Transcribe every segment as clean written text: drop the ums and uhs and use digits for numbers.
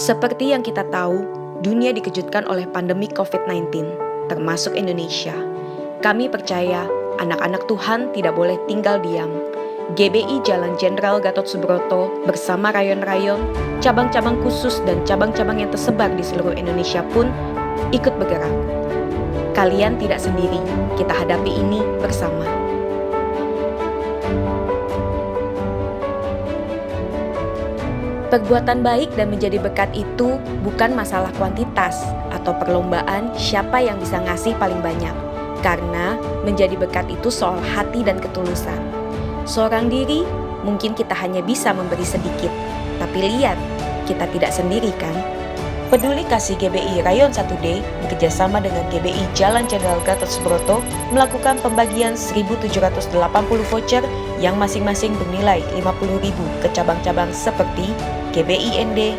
Seperti yang kita tahu, dunia dikejutkan oleh pandemi COVID-19, termasuk Indonesia. Kami percaya anak-anak Tuhan tidak boleh tinggal diam. GBI Jalan Jenderal Gatot Subroto bersama rayon-rayon, cabang-cabang khusus dan cabang-cabang yang tersebar di seluruh Indonesia pun ikut bergerak. Kalian tidak sendiri, kita hadapi ini bersama. Perbuatan baik dan menjadi berkat itu bukan masalah kuantitas atau perlombaan siapa yang bisa ngasih paling banyak. Karena menjadi berkat itu soal hati dan ketulusan. Seorang diri, mungkin kita hanya bisa memberi sedikit. Tapi lihat, kita tidak sendiri kan? Peduli Kasih GBI Rayon 1D bekerjasama dengan GBI Jalan Jenderal Gatot Subroto melakukan pembagian 1.780 voucher yang masing-masing bernilai 50.000 ke cabang-cabang seperti GBI ND,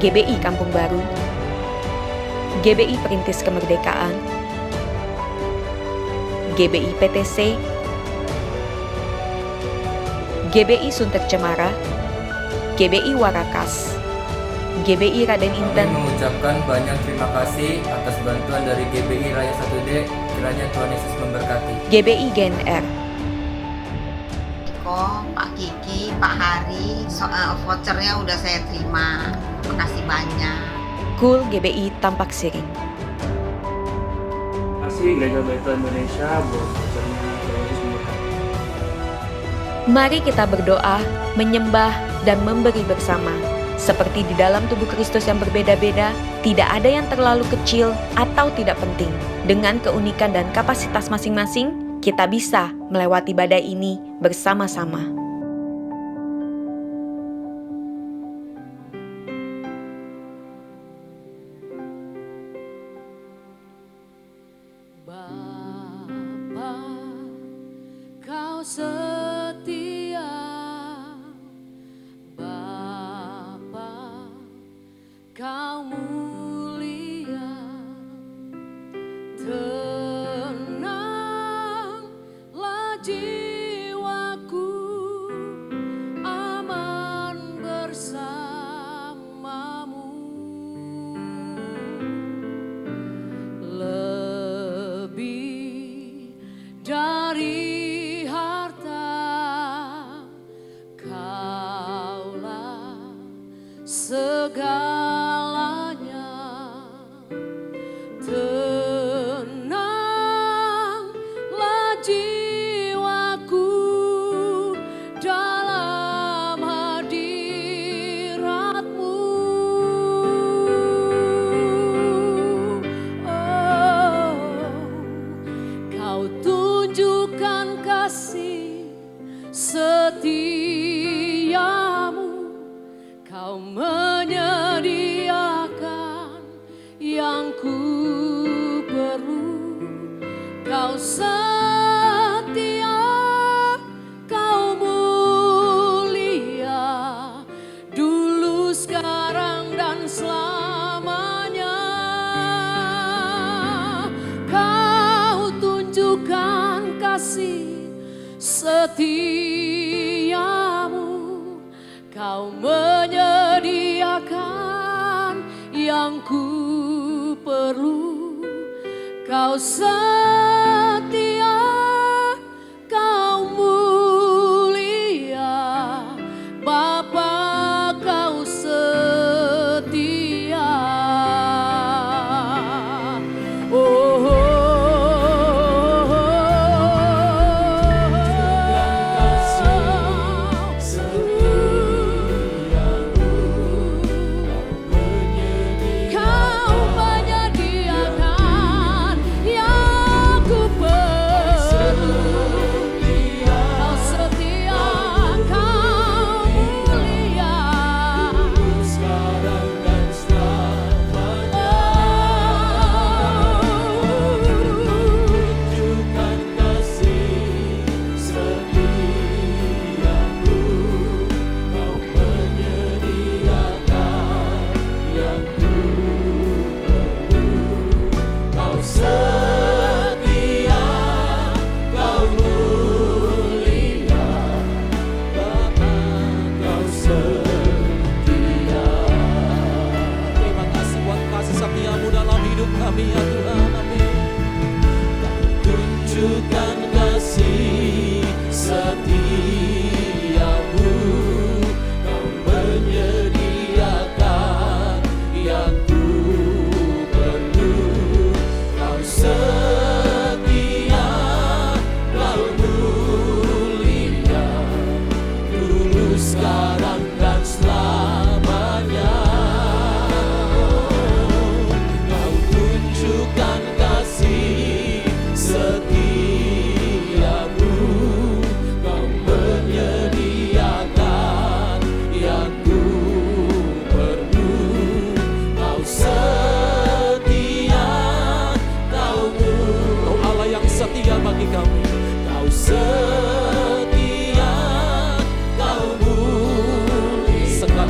GBI Kampung Baru, GBI Perintis Kemerdekaan, GBI PTC, GBI Sunter Cemara, GBI Warakas, GBI Raden Inten. Kami mengucapkan banyak terima kasih atas bantuan dari GBI Rayon 1D. Kiranya Tuhan Yesus memberkati. GBI GNR, Pak Kiki, Pak Hari, vouchernya udah saya terima. Makasih banyak. KUL GBI Tampak Siring. Terima kasih Gereja Baitul Indonesia buat vouchernya. Tuhan Yesus memberkati. Mari kita berdoa, menyembah, dan memberi bersama. Seperti di dalam tubuh Kristus yang berbeda-beda, tidak ada yang terlalu kecil atau tidak penting. Dengan keunikan dan kapasitas masing-masing, kita bisa melewati badai ini bersama-sama. Bapa, Kau setia. Bapa, Kau mulia. Tenanglah jiwaku, aman bersamamu. Lebih dari harta, Kaulah segalanya. Tenanglah jiwaku dalam hadirat-Mu. Oh, Kau tunjukkan kasih setiamu. Kau menyediakan yang ku perlu. Kau setia, Kau mulia, dulu, sekarang, dan selamanya. Kau tunjukkan kasih setiamu. Kau menyediakan yang ku perlu. Kau setia, Kau mulia, Bapa, Kau setia. Kau menyediakan yang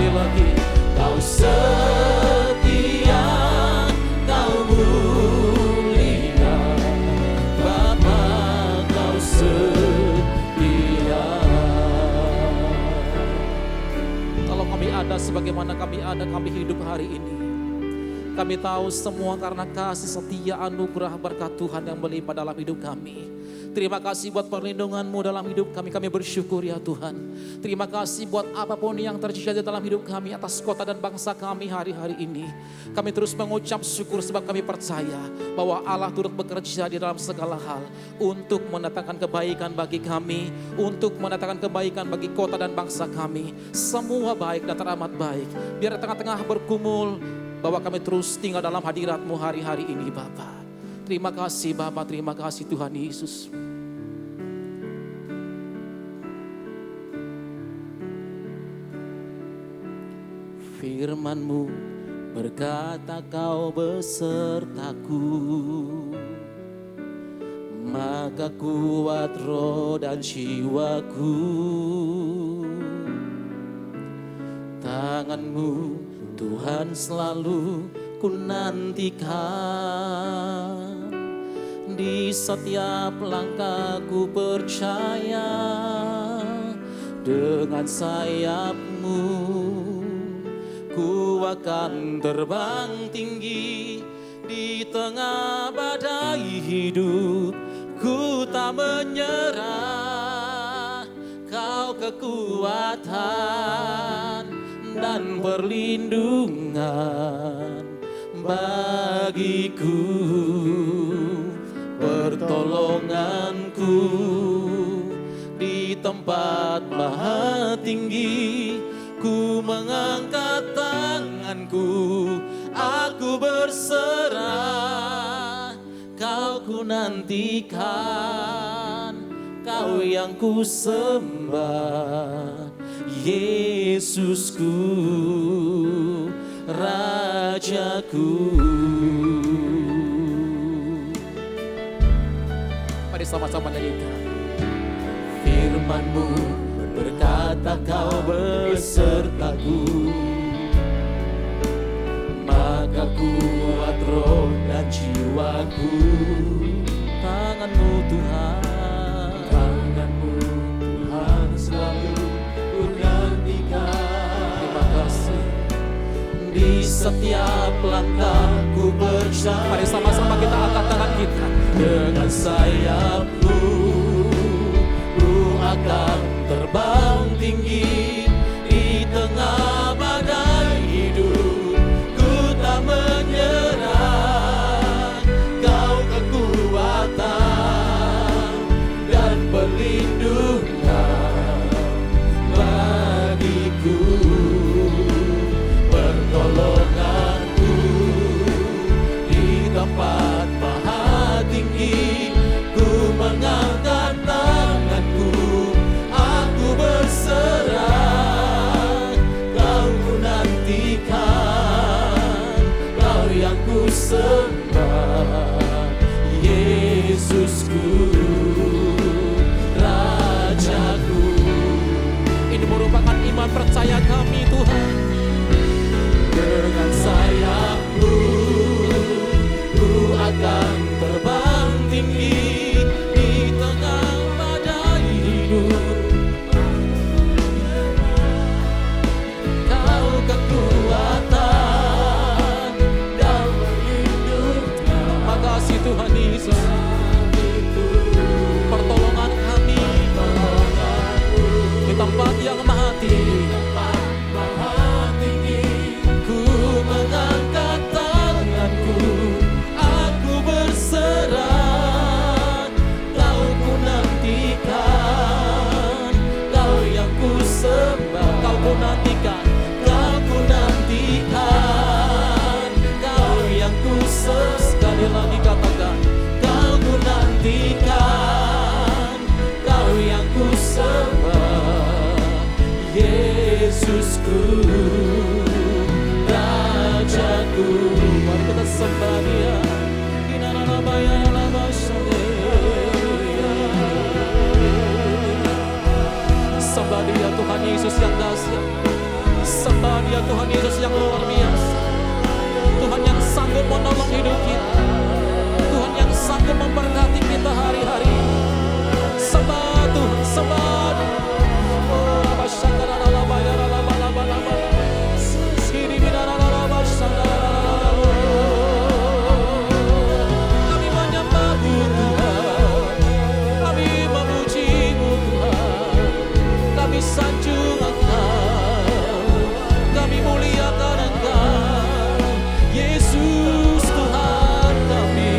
sekali lagi. Kau setia, Kau mulia, Bapa, Kau setia. Kalau kami ada sebagaimana kami ada, kami hidup hari ini, kami tahu semua karena kasih setia, anugerah, berkat Tuhan yang melimpah dalam hidup kami. Terima kasih buat perlindungan-Mu dalam hidup kami. Kami bersyukur ya Tuhan. Terima kasih buat apapun yang terjadi dalam hidup kami, atas kota dan bangsa kami hari-hari ini. Kami terus mengucap syukur sebab kami percaya bahwa Allah turut bekerja di dalam segala hal untuk mendatangkan kebaikan bagi kami, untuk mendatangkan kebaikan bagi kota dan bangsa kami. Semua baik dan teramat baik. Biar di tengah-tengah bergumul, bahwa kami terus tinggal dalam hadirat-Mu hari-hari ini Bapa. Terima kasih Bapa, terima kasih Tuhan Yesus. Firman-Mu berkata Kau besertaku, maka kuat roh dan jiwaku. Tangan-Mu Tuhan selalu ku nantikan, di setiap langkahku percaya, dengan sayap-Mu ku akan terbang tinggi di tengah badai hidup. Ku tak menyerah, Kau kekuatan dan perlindungan bagiku, pertolonganku di tempat maha tinggi. Ku mengangkat tanganku, aku berserah, Kau ku nantikan, Kau yang ku sembah, Yesusku, Rajaku. Mari sama-sama nyanyikan. Firman-Mu berkata Kau besertaku, maka kuat roh dan jiwaku. Tangan-Mu Tuhan, tangan-Mu Tuhan selalu ku nantikan. Terima kasih. Di setiap langkahku percaya. Mari sama-sama kita angkat tangan kita. Dengan sayap-Mu ku akan terbang tinggi di tengah badai hidup. Ku tak menyerah, Kau kekuatan dan perlindungan bagiku, pertolonganku di tempat maha tinggi. Ku mengangkat tanganku, aku berserah, Kau ku nantikan, Kau yang ku sembah, Yesusku, Rajaku. Ini merupakan iman percaya kami Tuhan. Dengan sayap-Mu ku akan terbang tinggi di tengah badai hidup. Kau kekuatan dan perlindungan. Makasih Tuhan Yesus. Pertolongan kami di tempat yang maha tinggi. Ku mengangkat tanganku, aku berserah, Kau ku nantikan, Kau yang ku sembah. Kau ku nantikan, Kau ku nantikan, Kau yang ku sembah. Sekali lagi katakan, Kau ku nantikan, Kau yang ku sembah, Yesusku, Rajaku. Mari kita sembah Dia. Sembah Dia Tuhan Yesus yang dahsyat. Sembah Dia Tuhan Yesus yang luar biasa. Tuhan yang sanggup menolong hidup kita. Tuhan yang sanggup memberkati kita hari-hari. Sembah Tuhan, sembah. Oh, kami menyembah-Mu Tuhan, kami memuji-Mu Tuhan, kami sanjung Engkau, kami muliakan Engkau, Yesus Tuhan kami.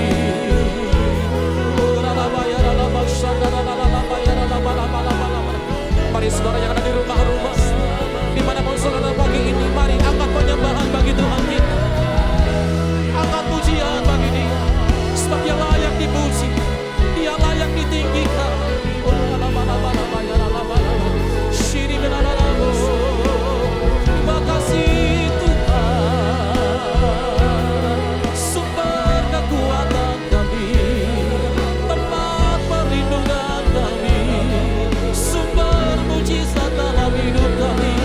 Mari saudara yang ada di rumah-rumah, dimanapun saudara pagi ini, mari angkat penyembahan bagi Tuhan kita. Angkat pujian bagi Dia, sebab Dia layak dipuji, Dia layak ditinggikan. Terima kasih Tuhan, sumber kekuatan kami, tempat perlindungan kami, sumber mujizat dalam hidup kami,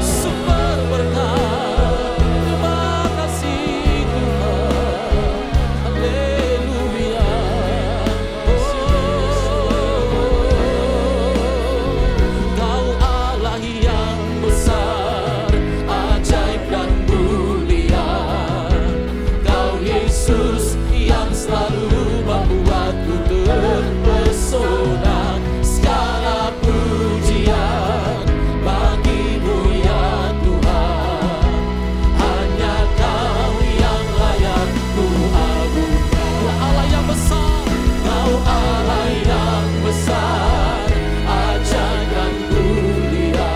sumber berkat. Terima kasih Tuhan, haleluya. Kau Allah yang besar, ajaib dan mulia. Kau Yesus yang selalu membuatku terpesona. Segala pujian bagi-Mu ya Tuhan, hanya Kau yang layak ku agungkan. Kau Allah yang besar, Kau Allah yang besar, ajaib dan mulia.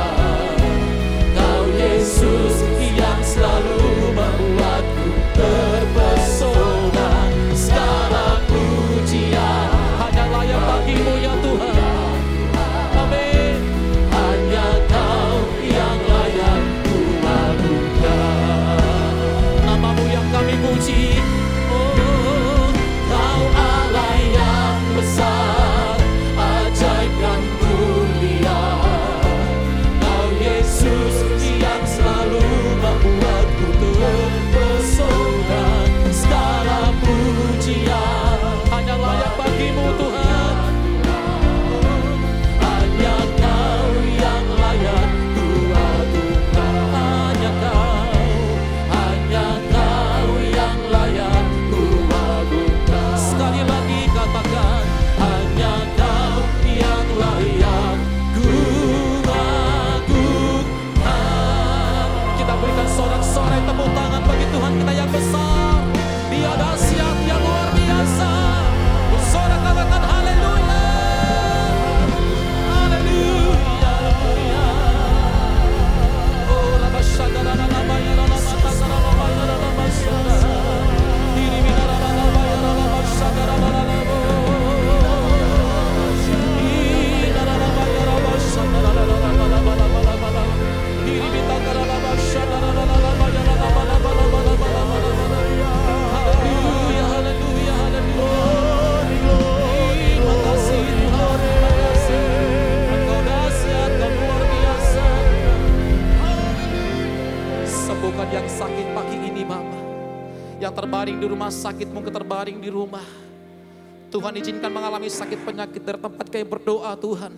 Kau Yesus yang selalu membuatku terpesona. Segala pujian hanya layak bagi-Mu ya Tuhan. Amin. Hanya Kau yang layak ku agungkan. Nama-Mu yang kami puji. Oh, Kau Allah yang besar, ajaib dan mulia. Kau Yesus yang selalu membuatku terpesona. Segala pujian hanya layak bagi-Mu Tuhan. Hanya Kau yang layak ku agungkan. Hanya Kau yang layak ku agungkan. Sekali lagi katakan, hanya Kau yang layak ku agungkan. Kita berikan sorak-sorai tepuk tangan bagi Tuhan kita yang besar. Dia dahsyat, Dia luar biasa. Bersorak katakan haleluya. Haleluya. Oh, rabashadara labaya labashadara labaya labashadara. Diri minara labaya labashadara labaya. Minara labaya labashadara labaya. Diri mitagara labashadara labaya labaya. Haleluya, haleluya, haleluya. Terima kasih Tuhan, terima kasih. Engkau dahsyat dan luar biasa. Sembuhkan yang sakit pagi ini Bapa. Yang terbaring di rumah sakit, mungkin terbaring di rumah. Tuhan izinkan mengalami sakit penyakit dari tempat kami berdoa Tuhan.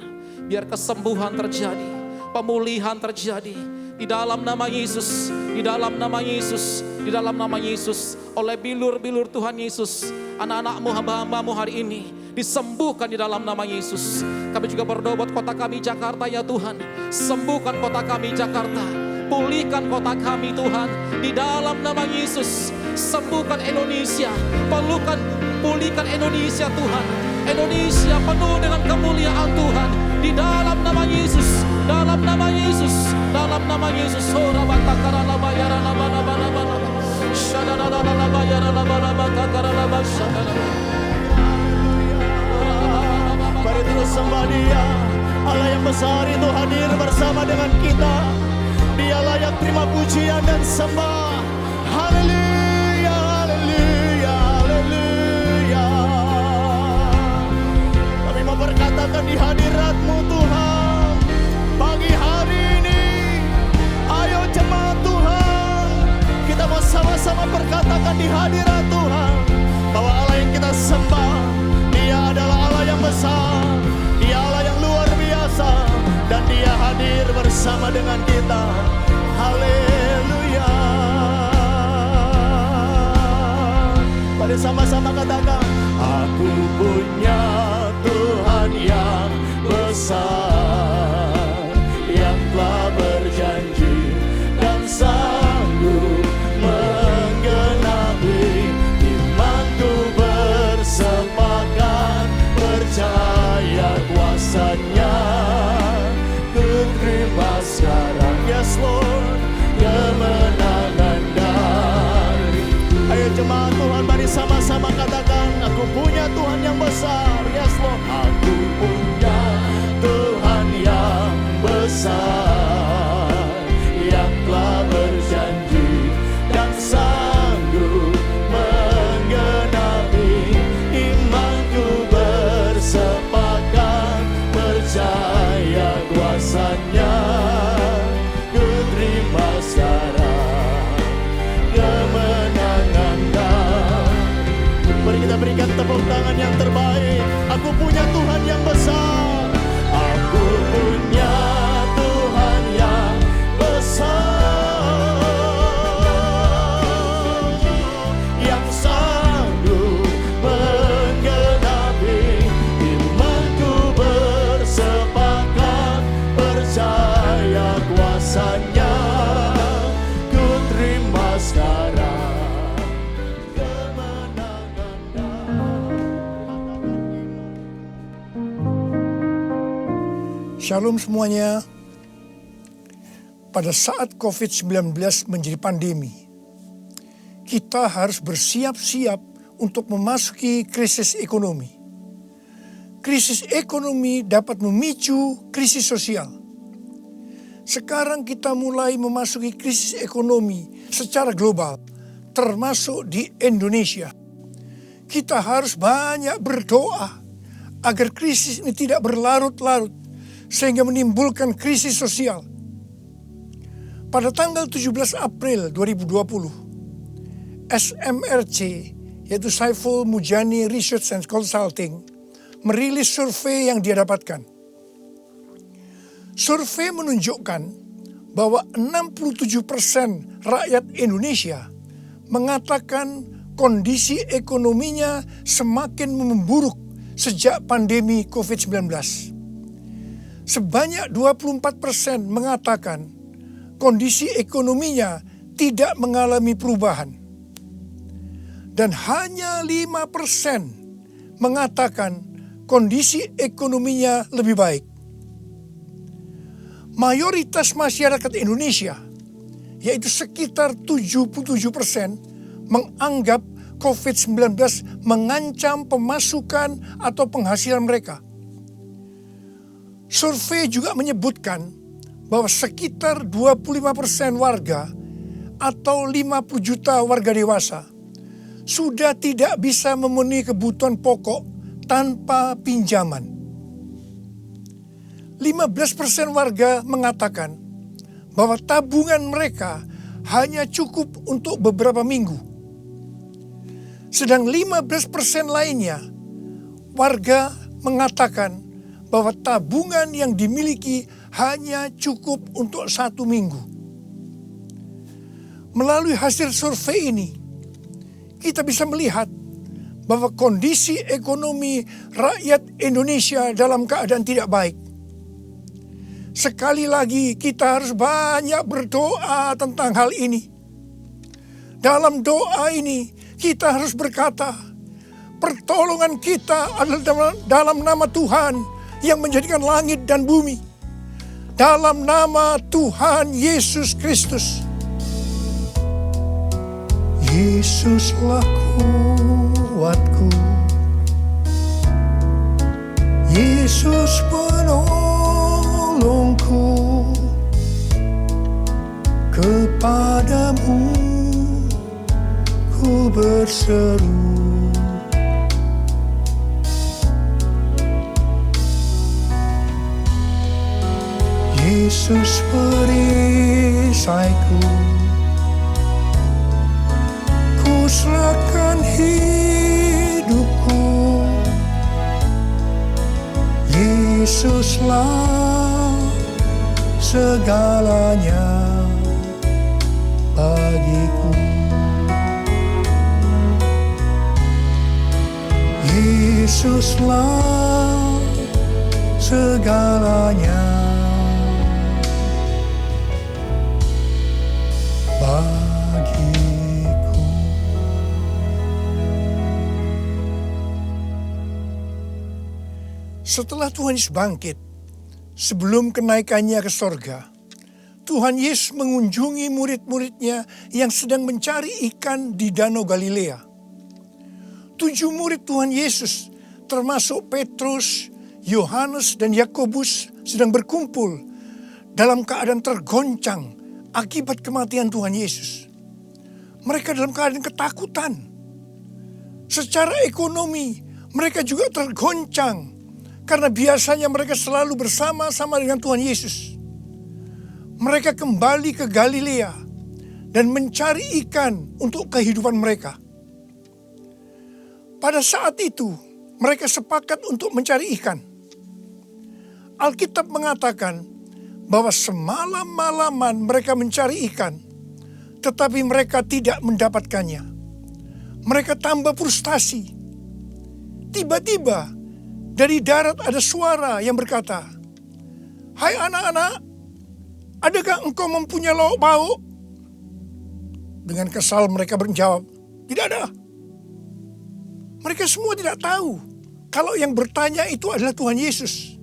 Biar kesembuhan terjadi, pemulihan terjadi. Di dalam nama Yesus, di dalam nama Yesus, di dalam nama Yesus. Oleh bilur-bilur Tuhan Yesus, anak-anak-Mu, hamba-hamba-Mu hari ini disembuhkan di dalam nama Yesus. Kami juga berdoa buat kota kami Jakarta ya Tuhan. Sembuhkan kota kami Jakarta, pulihkan kota kami Tuhan. Di dalam nama Yesus, sembuhkan Indonesia, pulihkan Indonesia Tuhan. Indonesia penuh dengan kemuliaan Tuhan. Di dalam nama Yesus, dalam nama Yesus, dalam nama Yesus. Mari terus sembah Dia. Allah yang besar itu hadir bersama dengan kita. Dia layak terima pujian dan sembah. Haleluya, haleluya, haleluya. Kami mau berkatakan di hadirat-Mu Tuhan, pagi hari ini, ayo jemaat Tuhan. sama-sama perkatakan di hadirat Tuhan bahwa Allah yang kita sembah, Dia adalah Allah yang besar, Dia Allah yang luar biasa, dan Dia hadir bersama dengan kita. Haleluya. Mari sama-sama katakan, aku punya Tuhan yang besar, yang telah berjanji dan sanggup menggenapi. Imanku bersepakat percaya kuasa-Nya, ku terima sekarang, yes Lord, kemenangan dariku. Ayo jemaat Tuhan, mari sama-sama katakan, aku punya Tuhan yang besar, yes Lord. Aku punya Tuhan yang besar, yang telah berjanji dan sanggup menggenapi. Imanku bersepakat percaya kuasa-Nya, ku terima sekarang kemenangan dariku. Mari kita berikan tepuk tangan yang terbaik. Aku punya Tuhan yang besar, aku punya Tuhan yang besar, yang sanggup menggenapi. Imanku bersepakat percaya kuasa-Nya, ku terima sekarang kemenangan dariku. Shalom semuanya. Pada saat COVID-19 menjadi pandemi, kita harus bersiap-siap untuk memasuki krisis ekonomi. Krisis ekonomi dapat memicu krisis sosial. Sekarang kita mulai memasuki krisis ekonomi secara global, termasuk di Indonesia. Kita harus banyak berdoa agar krisis ini tidak berlarut-larut sehingga menimbulkan krisis sosial. Pada tanggal 17 April 2020, SMRC, yaitu Saiful Mujani Research and Consulting, merilis survei yang dia dapatkan. Survei menunjukkan bahwa 67% rakyat Indonesia mengatakan kondisi ekonominya semakin memburuk sejak pandemi COVID-19. Sebanyak 24% mengatakan kondisi ekonominya tidak mengalami perubahan. Dan hanya 5% mengatakan kondisi ekonominya lebih baik. Mayoritas masyarakat Indonesia, yaitu sekitar 77%, menganggap COVID-19 mengancam pemasukan atau penghasilan mereka. Survei juga menyebutkan bahwa sekitar 25% warga atau 50 juta warga dewasa sudah tidak bisa memenuhi kebutuhan pokok tanpa pinjaman. 15% warga mengatakan bahwa tabungan mereka hanya cukup untuk beberapa minggu. Sedang 15% lainnya warga mengatakan bahwa tabungan yang dimiliki hanya cukup untuk 1 minggu. Melalui hasil survei ini, kita bisa melihat bahwa kondisi ekonomi rakyat Indonesia dalam keadaan tidak baik. Sekali lagi kita harus banyak berdoa tentang hal ini. Dalam doa ini kita harus berkata, pertolongan kita adalah dalam nama Tuhan yang menjadikan langit dan bumi. Dalam nama Tuhan Yesus Kristus. Yesuslah kuatku, Yesus penolongku, kepadamu ku berseru. Yesus perisaiku, Yesuslah segalanya bagiku. Yesuslah segalanya bagiku. Setelah Tuhan Yesus bangkit, sebelum kenaikannya ke sorga, Tuhan Yesus mengunjungi murid-muridnya yang sedang mencari ikan di Danau Galilea. 7 murid Tuhan Yesus, termasuk Petrus, Yohanes, dan Yakobus, sedang berkumpul dalam keadaan tergoncang akibat kematian Tuhan Yesus. Mereka dalam keadaan ketakutan. Secara ekonomi, mereka juga tergoncang karena biasanya mereka selalu bersama-sama dengan Tuhan Yesus. Mereka kembali ke Galilea dan mencari ikan untuk kehidupan mereka. Pada saat itu, mereka sepakat untuk mencari ikan. Alkitab mengatakan bahwa semalam-malaman mereka mencari ikan, tetapi mereka tidak mendapatkannya. Mereka tambah frustasi. Tiba-tiba, dari darat ada suara yang berkata, "Hai anak-anak, adakah engkau mempunyai lauk pauk?" Dengan kesal mereka menjawab, "Tidak ada." Mereka semua tidak tahu kalau yang bertanya itu adalah Tuhan Yesus.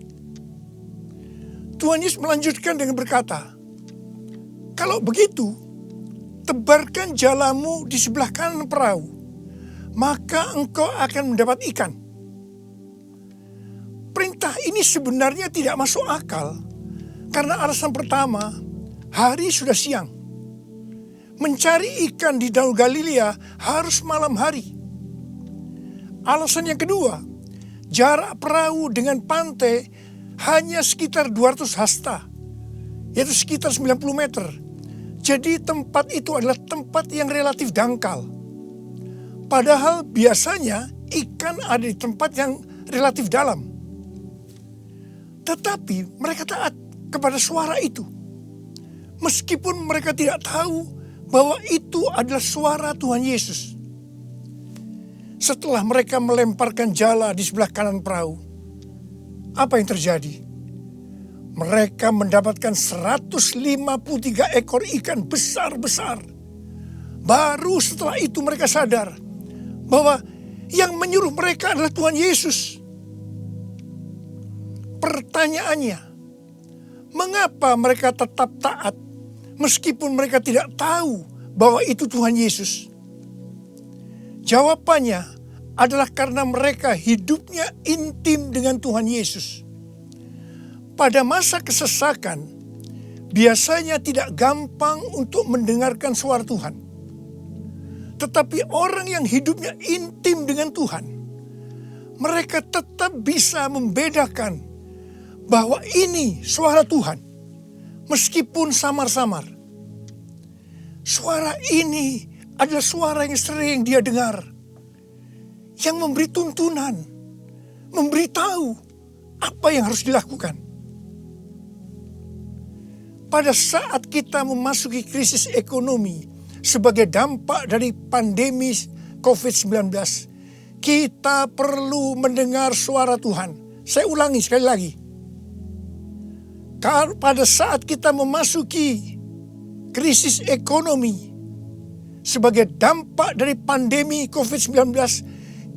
Tuhan Yesus melanjutkan dengan berkata, "Kalau begitu, tebarkan jalamu di sebelah kanan perahu, maka engkau akan mendapat ikan." Perintah ini sebenarnya tidak masuk akal, karena alasan pertama, hari sudah siang. Mencari ikan di Danau Galilea harus malam hari. Alasan yang kedua, jarak perahu dengan pantai hanya sekitar 200 hasta, yaitu sekitar 90 meter. Jadi tempat itu adalah tempat yang relatif dangkal. Padahal biasanya ikan ada di tempat yang relatif dalam. Tetapi mereka taat kepada suara itu. Meskipun mereka tidak tahu bahwa itu adalah suara Tuhan Yesus. Setelah mereka melemparkan jala di sebelah kanan perahu, apa yang terjadi? Mereka mendapatkan 153 ekor ikan besar-besar. Baru setelah itu mereka sadar bahwa yang menyuruh mereka adalah Tuhan Yesus. Pertanyaannya, mengapa mereka tetap taat meskipun mereka tidak tahu bahwa itu Tuhan Yesus? Jawabannya adalah karena mereka hidupnya intim dengan Tuhan Yesus. Pada masa kesesakan, biasanya tidak gampang untuk mendengarkan suara Tuhan. Tetapi orang yang hidupnya intim dengan Tuhan, mereka tetap bisa membedakan bahwa ini suara Tuhan, meskipun samar-samar. Suara ini adalah suara yang sering dia dengar, yang memberi tuntunan, memberitahu apa yang harus dilakukan. Pada saat kita memasuki krisis ekonomi sebagai dampak dari pandemi COVID-19, kita perlu mendengar suara Tuhan. Saya ulangi sekali lagi. Pada saat kita memasuki krisis ekonomi sebagai dampak dari pandemi COVID-19,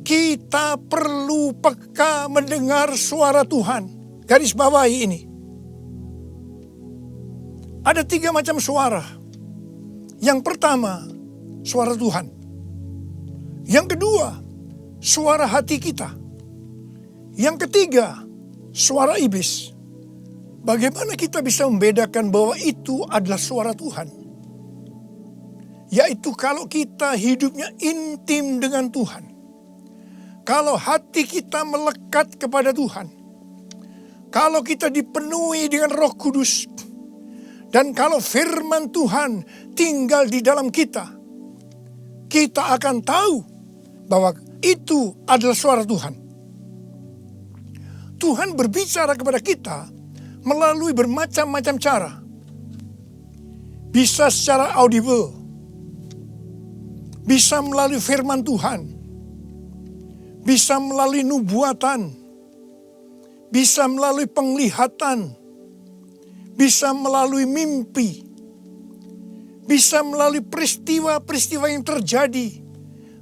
kita perlu peka mendengar suara Tuhan. Garis bawahi ini. Ada 3 macam suara. Yang pertama, suara Tuhan. Yang kedua, suara hati kita. Yang ketiga, suara iblis. Bagaimana kita bisa membedakan bahwa itu adalah suara Tuhan? Yaitu kalau kita hidupnya intim dengan Tuhan. Kalau hati kita melekat kepada Tuhan. Kalau kita dipenuhi dengan Roh Kudus. Dan kalau firman Tuhan tinggal di dalam kita. Kita akan tahu bahwa itu adalah suara Tuhan. Tuhan berbicara kepada kita melalui bermacam-macam cara. Bisa secara audible, bisa melalui firman Tuhan, bisa melalui nubuatan, bisa melalui penglihatan, bisa melalui mimpi, bisa melalui peristiwa-peristiwa yang terjadi,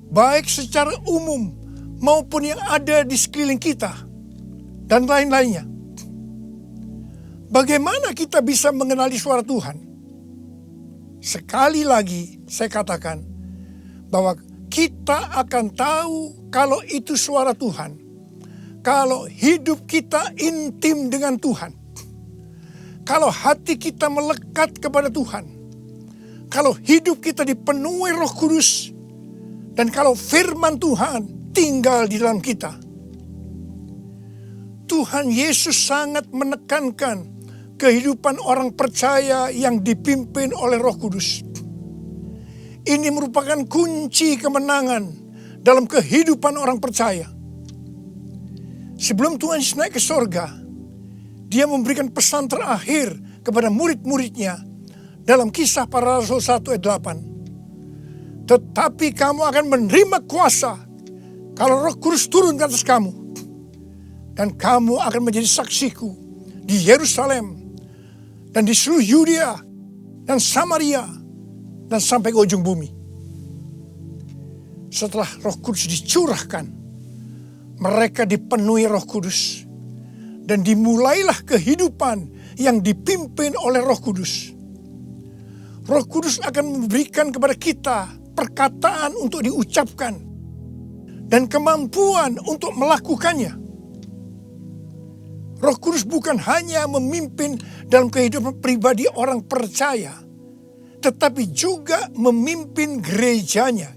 baik secara umum maupun yang ada di sekeliling kita, dan lain-lainnya. Bagaimana kita bisa mengenali suara Tuhan? Sekali lagi saya katakan bahwa kita akan tahu kalau itu suara Tuhan, kalau hidup kita intim dengan Tuhan, kalau hati kita melekat kepada Tuhan, kalau hidup kita dipenuhi Roh Kudus, dan kalau firman Tuhan tinggal di dalam kita. Tuhan Yesus sangat menekankan kehidupan orang percaya yang dipimpin oleh Roh Kudus. Ini merupakan kunci kemenangan dalam kehidupan orang percaya. Sebelum Tuhan Yesus naik ke sorga, Dia memberikan pesan terakhir kepada murid-muridnya dalam Kisah Para Rasul 1 ayat 8. Tetapi kamu akan menerima kuasa kalau Roh Kudus turun ke atas kamu. Dan kamu akan menjadi saksiku di Yerusalem dan di seluruh Yudea dan Samaria dan sampai ke ujung bumi. Setelah Roh Kudus dicurahkan, mereka dipenuhi Roh Kudus, dan dimulailah kehidupan yang dipimpin oleh Roh Kudus. Roh Kudus akan memberikan kepada kita perkataan untuk diucapkan dan kemampuan untuk melakukannya. Roh Kudus bukan hanya memimpin dalam kehidupan pribadi orang percaya, tetapi juga memimpin gerejanya.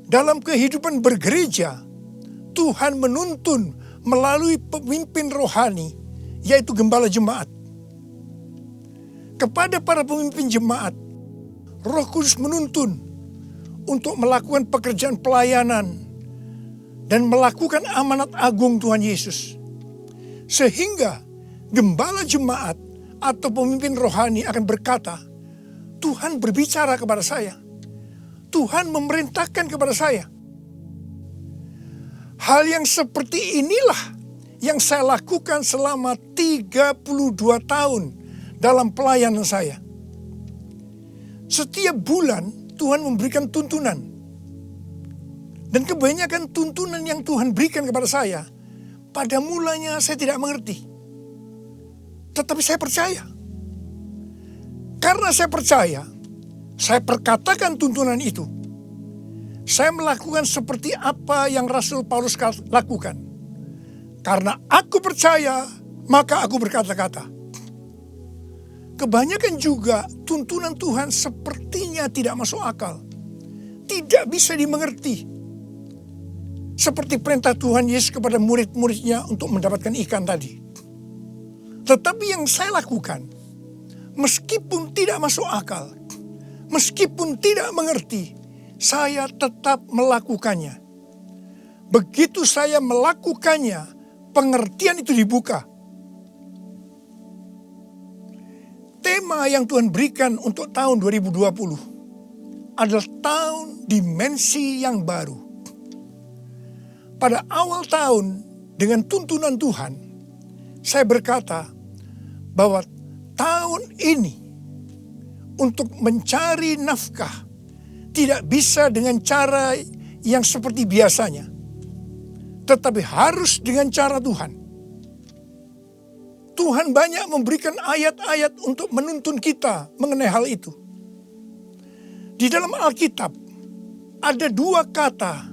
Dalam kehidupan bergereja, Tuhan menuntun melalui pemimpin rohani, yaitu gembala jemaat. Kepada para pemimpin jemaat, Roh Kudus menuntun untuk melakukan pekerjaan pelayanan dan melakukan amanat agung Tuhan Yesus. Sehingga gembala jemaat atau pemimpin rohani akan berkata, Tuhan berbicara kepada saya. Tuhan memerintahkan kepada saya. Hal yang seperti inilah yang saya lakukan selama 32 tahun dalam pelayanan saya. Setiap bulan Tuhan memberikan tuntunan. Dan kebanyakan tuntunan yang Tuhan berikan kepada saya, pada mulanya saya tidak mengerti. Tetapi saya percaya. Karena saya percaya, saya perkatakan tuntunan itu. Saya melakukan seperti apa yang Rasul Paulus lakukan. Karena aku percaya, maka aku berkata-kata. Kebanyakan juga tuntunan Tuhan sepertinya tidak masuk akal. Tidak bisa dimengerti. Seperti perintah Tuhan Yesus kepada murid-muridnya untuk mendapatkan ikan tadi. Tetapi yang saya lakukan, meskipun tidak masuk akal, meskipun tidak mengerti, saya tetap melakukannya. Begitu saya melakukannya, pengertian itu dibuka. Tema yang Tuhan berikan untuk tahun 2020 adalah tahun dimensi yang baru. Pada awal tahun dengan tuntunan Tuhan, saya berkata bahwa tahun ini untuk mencari nafkah tidak bisa dengan cara yang seperti biasanya, tetapi harus dengan cara Tuhan. Tuhan banyak memberikan ayat-ayat untuk menuntun kita mengenai hal itu. Di dalam Alkitab ada 2 kata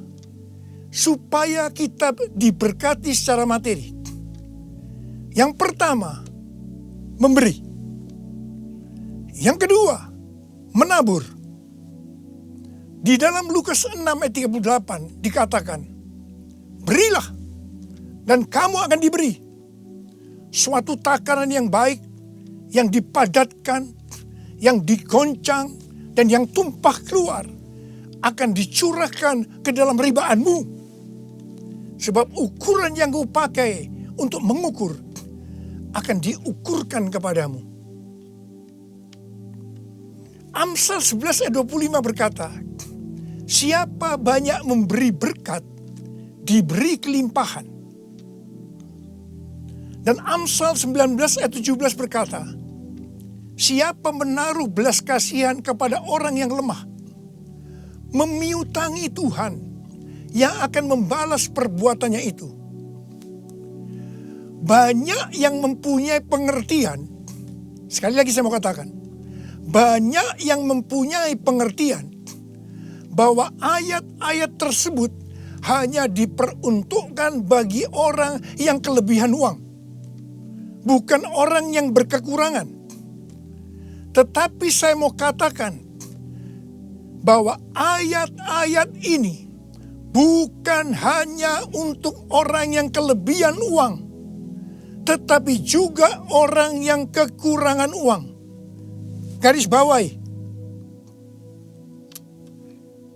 supaya kita diberkati secara materi. Yang pertama, memberi. Yang kedua, menabur. Di dalam Lukas 6 ayat 38 dikatakan, berilah dan kamu akan diberi. Suatu takaran yang baik, yang dipadatkan, yang digoncang, dan yang tumpah keluar akan dicurahkan ke dalam ribaanmu. Sebab ukuran yang kau pakai untuk mengukur akan diukurkan kepadamu. Amsal 11 ayat 25 berkata, siapa banyak memberi berkat, diberi kelimpahan. Dan Amsal 19 ayat 17 berkata, siapa menaruh belas kasihan kepada orang yang lemah, memiutangi Tuhan yang akan membalas perbuatannya itu. Banyak yang mempunyai pengertian, sekali lagi saya mau katakan, banyak yang mempunyai pengertian bahwa ayat-ayat tersebut hanya diperuntukkan bagi orang yang kelebihan uang, bukan orang yang berkekurangan. Tetapi saya mau katakan bahwa ayat-ayat ini bukan hanya untuk orang yang kelebihan uang, tetapi juga orang yang kekurangan uang. Garis bawahi.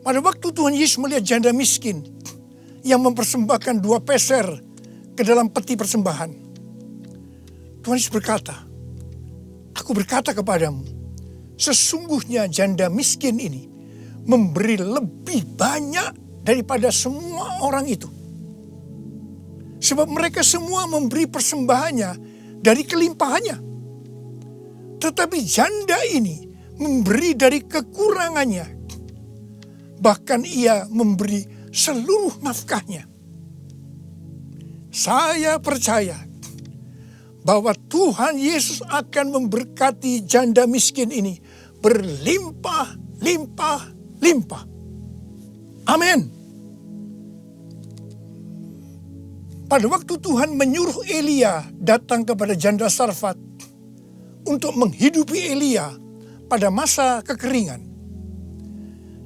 Pada waktu Tuhan Yesus melihat janda miskin yang mempersembahkan 2 peser ke dalam peti persembahan, Tuhan Yesus berkata, aku berkata kepadamu, sesungguhnya janda miskin ini memberi lebih banyak daripada semua orang itu. Sebab mereka semua memberi persembahannya dari kelimpahannya. Tetapi janda ini memberi dari kekurangannya. Bahkan ia memberi seluruh nafkahnya. Saya percaya bahwa Tuhan Yesus akan memberkati janda miskin ini berlimpah, limpah, limpah. Amin. Pada waktu Tuhan menyuruh Elia datang kepada janda Sarfat untuk menghidupi Elia pada masa kekeringan,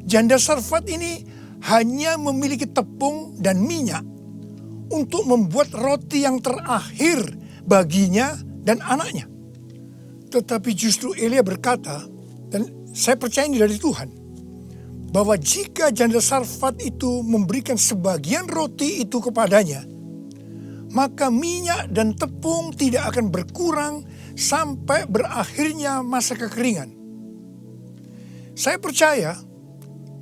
janda Sarfat ini hanya memiliki tepung dan minyak untuk membuat roti yang terakhir baginya dan anaknya. Tetapi justru Elia berkata, dan saya percaya ini dari Tuhan, bahwa jika janda Sarfat itu memberikan sebagian roti itu kepadanya, maka minyak dan tepung tidak akan berkurang sampai berakhirnya masa kekeringan. Saya percaya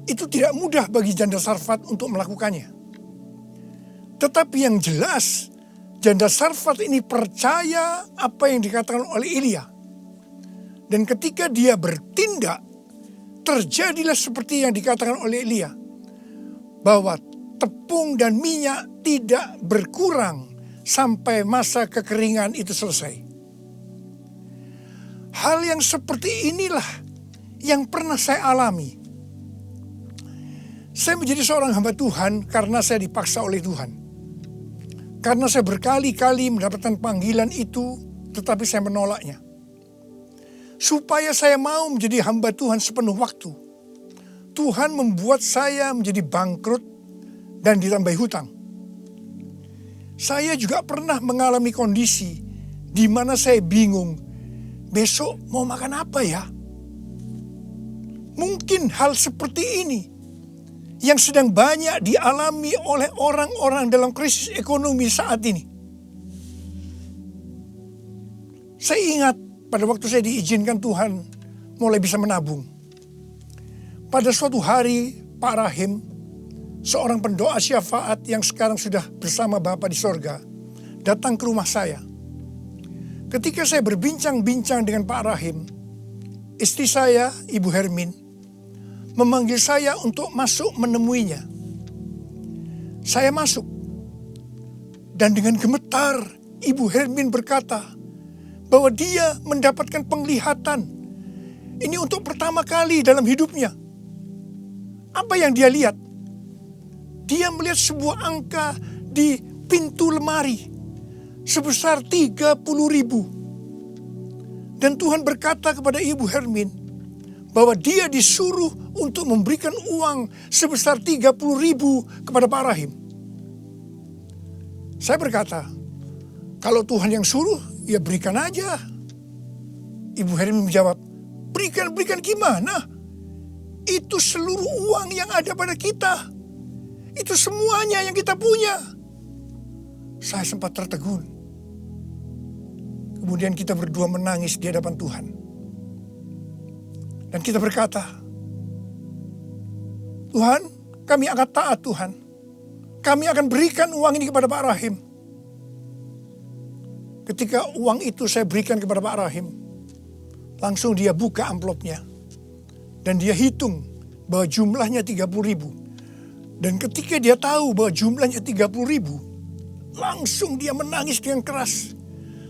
itu tidak mudah bagi janda Sarfat untuk melakukannya. Tetapi yang jelas, janda Sarfat ini percaya apa yang dikatakan oleh Elia. Dan ketika dia bertindak, terjadilah seperti yang dikatakan oleh Elia, bahwa tepung dan minyak tidak berkurang sampai masa kekeringan itu selesai. Hal yang seperti inilah yang pernah saya alami. Saya menjadi seorang hamba Tuhan karena saya dipaksa oleh Tuhan. Karena saya berkali-kali mendapatkan panggilan itu, tetapi saya menolaknya. Supaya saya mau menjadi hamba Tuhan sepenuh waktu, Tuhan membuat saya menjadi bangkrut dan ditambah hutang. Saya juga pernah mengalami kondisi di mana saya bingung, besok mau makan apa ya? Mungkin hal seperti ini yang sedang banyak dialami oleh orang-orang dalam krisis ekonomi saat ini. Saya ingat pada waktu saya diizinkan Tuhan mulai bisa menabung. Pada suatu hari Pak Rahim, seorang pendoa syafaat yang sekarang sudah bersama Bapa di sorga, datang ke rumah saya. Ketika saya berbincang-bincang dengan Pak Rahim, istri saya, Ibu Hermin, memanggil saya untuk masuk menemuinya. Saya masuk. Dan dengan gemetar, Ibu Hermin berkata bahwa dia mendapatkan penglihatan. Ini untuk pertama kali dalam hidupnya. Apa yang dia lihat? Dia melihat sebuah angka di pintu lemari sebesar 30.000. Dan Tuhan berkata kepada Ibu Hermin bahwa dia disuruh untuk memberikan uang sebesar 30.000 kepada Pak Rahim. Saya berkata, kalau Tuhan yang suruh, ya berikan aja. Ibu Hermin menjawab, berikan gimana? Itu seluruh uang yang ada pada kita. Itu semuanya yang kita punya. Saya sempat tertegun. Kemudian kita berdua menangis di hadapan Tuhan. Dan kita berkata, Tuhan, kami akan taat Tuhan. Kami akan berikan uang ini kepada Pak Rahim. Ketika uang itu saya berikan kepada Pak Rahim, langsung dia buka amplopnya. Dan dia hitung bahwa jumlahnya 30.000. Dan ketika dia tahu bahwa jumlahnya 30.000, langsung dia menangis dengan keras.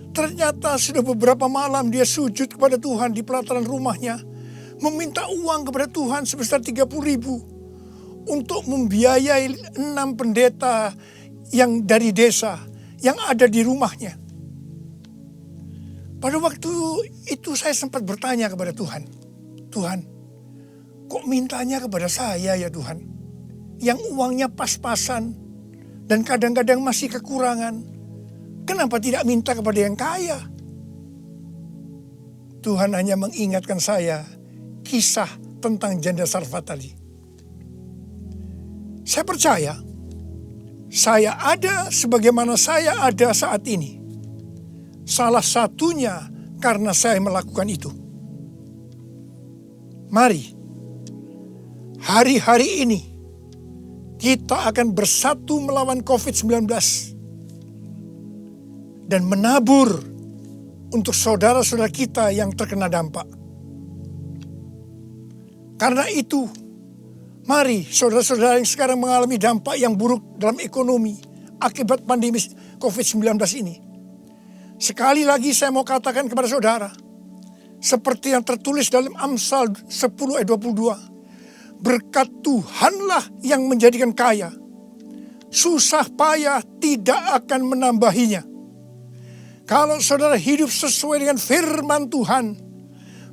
Ternyata sudah beberapa malam dia sujud kepada Tuhan di pelataran rumahnya, meminta uang kepada Tuhan sebesar 30.000 untuk membiayai 6 pendeta yang dari desa yang ada di rumahnya. Pada waktu itu saya sempat bertanya kepada Tuhan, Tuhan, kok mintanya kepada saya ya Tuhan, yang uangnya pas-pasan dan kadang-kadang masih kekurangan, kenapa tidak minta kepada yang kaya? Tuhan hanya mengingatkan saya kisah tentang janda Sarfat tadi. Saya percaya, saya ada sebagaimana saya ada saat ini. Salah satunya karena saya melakukan itu. Mari, hari-hari ini kita akan bersatu melawan COVID-19 dan menabur untuk saudara-saudara kita yang terkena dampak. Karena itu, mari saudara-saudara yang sekarang mengalami dampak yang buruk dalam ekonomi akibat pandemi COVID-19 ini. Sekali lagi saya mau katakan kepada saudara, seperti yang tertulis dalam Amsal 10 ayat 22. Berkat Tuhanlah yang menjadikan kaya. Susah payah tidak akan menambahinya. Kalau saudara hidup sesuai dengan firman Tuhan,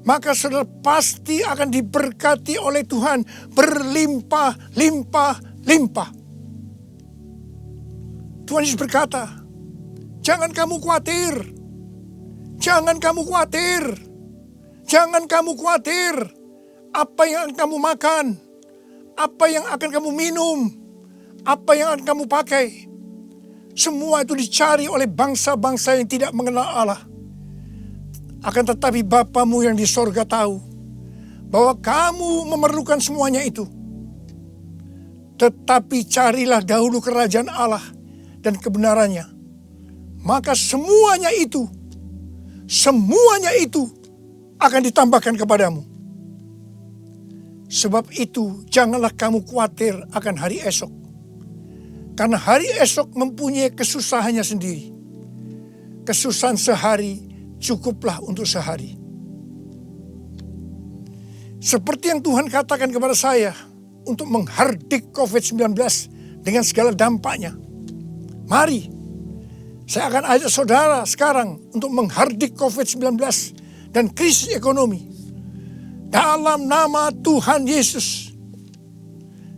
maka saudara pasti akan diberkati oleh Tuhan berlimpah, limpah, limpah. Tuhan Yesus berkata, jangan kamu khawatir. Jangan kamu khawatir. Jangan kamu khawatir. Apa yang akan kamu makan? Apa yang akan kamu minum? Apa yang akan kamu pakai? Semua itu dicari oleh bangsa-bangsa yang tidak mengenal Allah. Akan tetapi Bapamu yang di sorga tahu bahwa kamu memerlukan semuanya itu. Tetapi carilah dahulu kerajaan Allah dan kebenarannya. Maka semuanya itu akan ditambahkan kepadamu. Sebab itu janganlah kamu khawatir akan hari esok. Karena hari esok mempunyai kesusahannya sendiri. Kesusahan sehari cukuplah untuk sehari. Seperti yang Tuhan katakan kepada saya untuk menghardik COVID-19 dengan segala dampaknya. Mari. Saya akan ajak saudara sekarang untuk menghardik COVID-19 dan krisis ekonomi. Dalam nama Tuhan Yesus.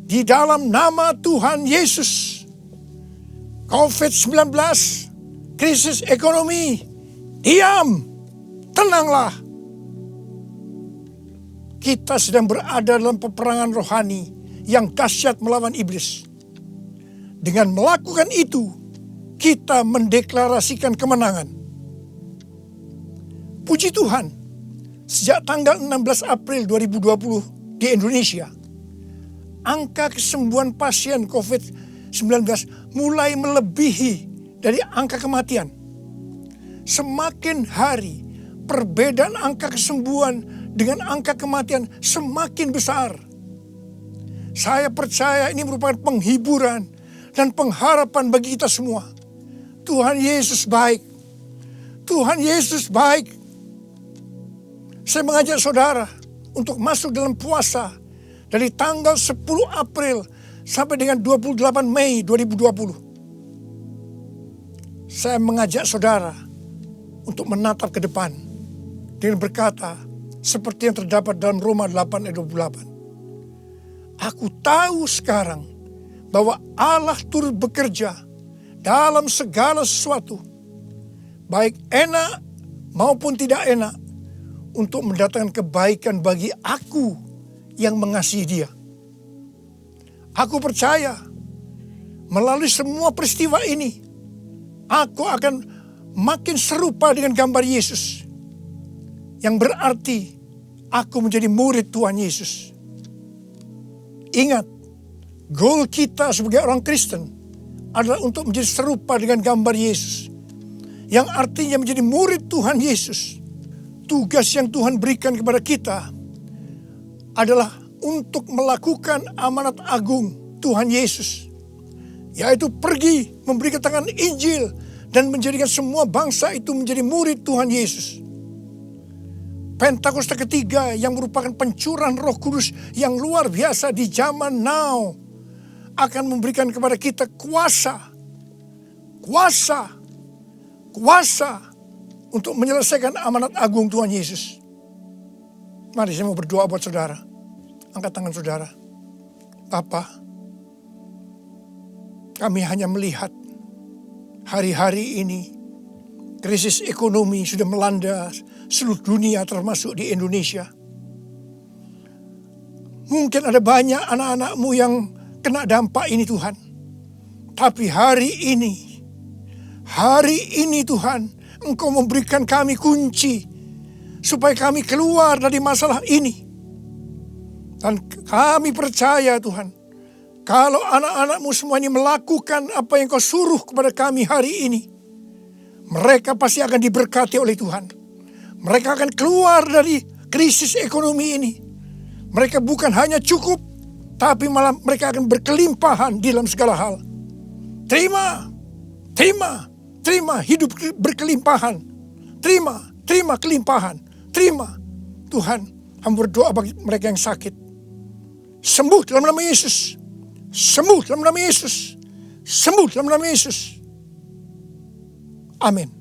Di dalam nama Tuhan Yesus. COVID-19, krisis ekonomi, diam, tenanglah. Kita sedang berada dalam peperangan rohani yang dahsyat melawan iblis. Dengan melakukan itu, kita mendeklarasikan kemenangan. Puji Tuhan, sejak tanggal 16 April 2020 di Indonesia, angka kesembuhan pasien COVID-19 mulai melebihi dari angka kematian. Semakin hari, perbedaan angka kesembuhan dengan angka kematian semakin besar. Saya percaya ini merupakan penghiburan dan pengharapan bagi kita semua. Tuhan Yesus baik. Tuhan Yesus baik. Saya mengajak saudara untuk masuk dalam puasa dari tanggal 10 April sampai dengan 28 Mei 2020. Saya mengajak saudara untuk menatap ke depan dengan berkata seperti yang terdapat dalam Roma 8 ayat 28. Aku tahu sekarang bahwa Allah turut bekerja dalam segala sesuatu, baik enak maupun tidak enak, untuk mendatangkan kebaikan bagi aku yang mengasihi Dia. Aku percaya melalui semua peristiwa ini, aku akan makin serupa dengan gambar Yesus. Yang berarti aku menjadi murid Tuhan Yesus. Ingat, goal kita sebagai orang Kristen adalah untuk menjadi serupa dengan gambar Yesus. Yang artinya menjadi murid Tuhan Yesus. Tugas yang Tuhan berikan kepada kita adalah untuk melakukan amanat agung Tuhan Yesus. Yaitu pergi memberitakan Injil dan menjadikan semua bangsa itu menjadi murid Tuhan Yesus. Pentakosta ketiga yang merupakan pencurahan Roh Kudus yang luar biasa di zaman now akan memberikan kepada kita kuasa untuk menyelesaikan amanat agung Tuhan Yesus. Mari saya mau berdoa buat saudara. Angkat tangan saudara. Bapa, kami hanya melihat hari-hari ini krisis ekonomi sudah melanda seluruh dunia termasuk di Indonesia. Mungkin ada banyak anak-anak-Mu yang kena dampak ini Tuhan. Tapi hari ini Tuhan, Engkau memberikan kami kunci supaya kami keluar dari masalah ini. Dan kami percaya Tuhan, kalau anak-anak-Mu semua ini melakukan apa yang Kau suruh kepada kami hari ini, mereka pasti akan diberkati oleh Tuhan. Mereka akan keluar dari krisis ekonomi ini. Mereka bukan hanya cukup, tapi malah mereka akan berkelimpahan di dalam segala hal. Terima hidup berkelimpahan. Terima kelimpahan. Terima. Tuhan, hamba berdoa bagi mereka yang sakit. Sembuh dalam nama Yesus. Sembuh dalam nama Yesus. Sembuh dalam nama Yesus. Amin.